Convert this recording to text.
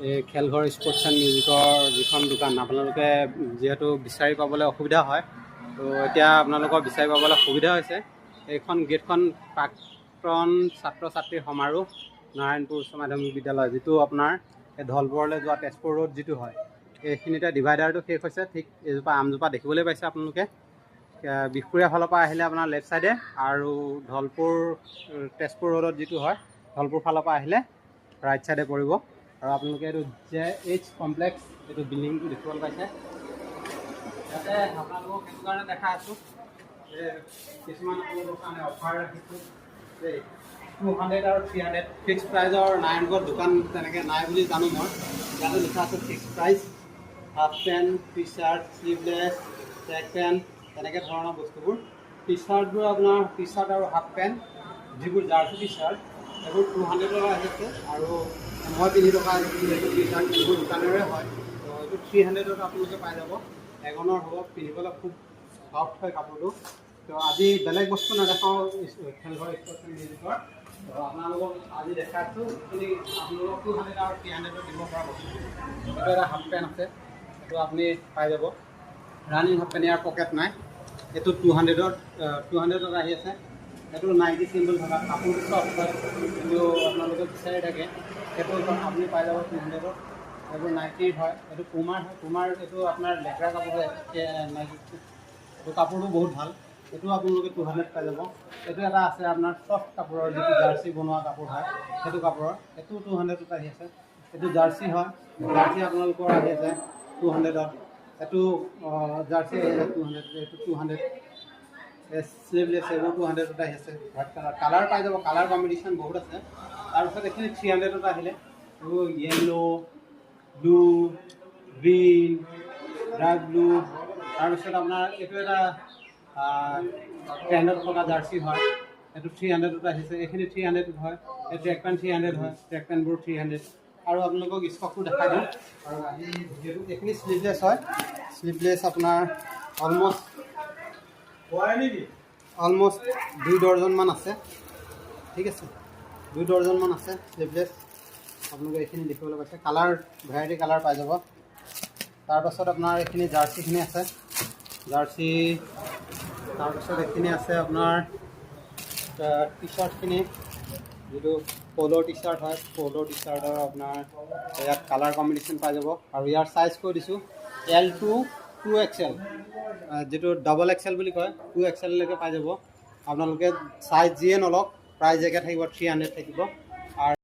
এই খেলঘৰ sports and মিউজিকৰ যিখন দোকান আপোনালোকে যিহেতু বিচাৰি পাবলৈ অসুবিধা হয়, তো এতিয়া আপোনালোকৰ বিচাৰি পাবলৈ সুবিধা হৈছে। এইখন গেটখন প্ৰাক্তন ছাত্ৰ ছাত্ৰীৰ সমাৰোহ নাৰায়ণপুৰ উচ্চ মাধ্যমিক বিদ্যালয়, যিটো আপোনাৰ এই ধলপুৰলৈ যোৱা তেজপুৰ ৰোড যিটো হয়, এইখিনিতে ডিভাইডাৰটো শেষ হৈছে। ঠিক এজোপা আমজোপা দেখিবলৈ পাইছে আপোনালোকে। বিহপুৰীয়া ফালৰ পৰা আহিলে আপোনাৰ লেফ্ট ছাইডে, আৰু ধলপুৰ তেজপুৰ ৰোডত যিটো হয় ধলপুৰ ফালৰ পৰা আহিলে ৰাইট ছাইডে পৰিব। আৰু আপোনালোকে এইটো JH কমপ্লেক্স এইটো বিল্ডিংটো দেখিবলৈ পাইছে। ইয়াতে আপোনালোকক সেইটো কাৰণে দেখা আছোঁ যে কিছুমান আপোনালোকৰ কাৰণে অফাৰ ৰাখিছোঁ দেই। 200 আৰু 300 ফিক্স প্ৰাইজৰ নাৰায়ণপুৰত দোকান তেনেকৈ নাই বুলি জানো মই। ইয়াতে লিখা আছে fix price, half pant, T shirt, sleeveless, track pant, তেনেকৈ ধৰণৰ বস্তুবোৰ। টি চাৰ্টবোৰ আপোনাৰ টি চাৰ্ট আৰু হাফ পেণ্ট, যিবোৰ জাৰ্চি টি চাৰ্ট এইবোৰ 200 টকা আহিছে। আৰু মই পিন্ধি থকা যিহেতু টি চাৰ্ট এইবোৰ দোকানৰে হয়, তো এইটো 300ত আপোনালোকে পাই যাব। এগনৰ হ'ব, পিন্ধিবলৈ খুব চফ্ট হয় কাপোৰটো। তো আজি বেলেগ বস্তু নেদেখাওঁ খেলঘৰ স্পৰ্টছ এণ্ড মিউজিকৰ। তো আপোনালোকক আজি দেখাইছোঁ এইখিনি আপোনালোকক 200 আৰু 300ত দিব পৰা বস্তু। এইটো এটা হাফ পেণ্ট আছে, এইটো আপুনি পাই যাব। ৰানিং হাফ পেণ্ট, ইয়াৰ পকেট নাই। এইটো 200ত আহি আছে। এইটো নাইকি চিম্বল থকা কাপোৰটো চফ্ট হয়, কিন্তু আপোনালোকে বিচাৰি থাকে সেইটো আপুনি পাই যাব 200ত। এইবোৰ নাইকিৰ হয়, এইটো পুমাৰ হয়। পুমাৰ এইটো আপোনাৰ লেতেৰা কাপোৰ হয় নাইকি, এইটো কাপোৰটো বহুত ভাল। এইটো আপোনালোকে 200ত পাই যাব। এইটো এটা আছে আপোনাৰ চফ্ট কাপোৰৰ, যিটো জাৰ্চি বনোৱা কাপোৰ হয় সেইটো কাপোৰৰ, এইটো 200ত আহি আছে। এইটো জাৰ্চি হয়, জাৰ্চি আপোনালোকৰ আহি আছে 200ত। এইটো জাৰ্চি আহি আছে 200, এইটো 200। শ্লিভলেছ এইবোৰ 200ত আহি আছে। হোৱাইট কালাৰ পাই যাব, কালাৰ কম্বিনেশ্যন বহুত আছে। তাৰপিছত এইখিনি 300ত আহিলে এইবোৰ yellow', blue, green, dark blue. তাৰপিছত আপোনাৰ এইটো এটা ট্ৰেণ্ডত থকা জাৰ্চি হয়, এইটো 300ত আহিছে। এইখিনি 300ত হয়। এই ট্ৰেক পেণ্ট 300 হয়, ট্ৰেক পেণ্টবোৰ 300। আৰু আপোনালোকক ষ্টকটো দেখাই দিওঁ। আৰু আজি ভিডিঅ'টো এইখিনি শ্লিভলেছ হয়। শ্লিভলেছ আপোনাৰ অলমষ্ট 2 ডৰ্জনমান আছে। ঠিক আছে, 2 ডৰ্জনমান আছে শ্লিভলেছ। আপোনালোকে এইখিনি দেখিবলৈ পাইছে, কালাৰ ভেৰাইটি কালাৰ পাই যাব। তাৰপাছত আপোনাৰ এইখিনি জাৰ্চিখিনি আছে, জাৰ্চি। তাৰপিছত এইখিনি আছে আপোনাৰ টি চাৰ্টখিনি, যিটো প'ল' টি চাৰ্ট হয়। প'ল' টি চাৰ্টৰ আপোনাৰ ইয়াত কালাৰ কম্বিনেশ্যন পাই যাব। আৰু ইয়াৰ চাইজ কৈ দিছোঁ L to 2XL, যিটো ডাবল XL বুলি কয়, 2XL লৈকে পাই যাব। আপোনালোকে চাইজ যিয়ে নলওক প্ৰাইজ একে থাকিব, 300 থাকিব।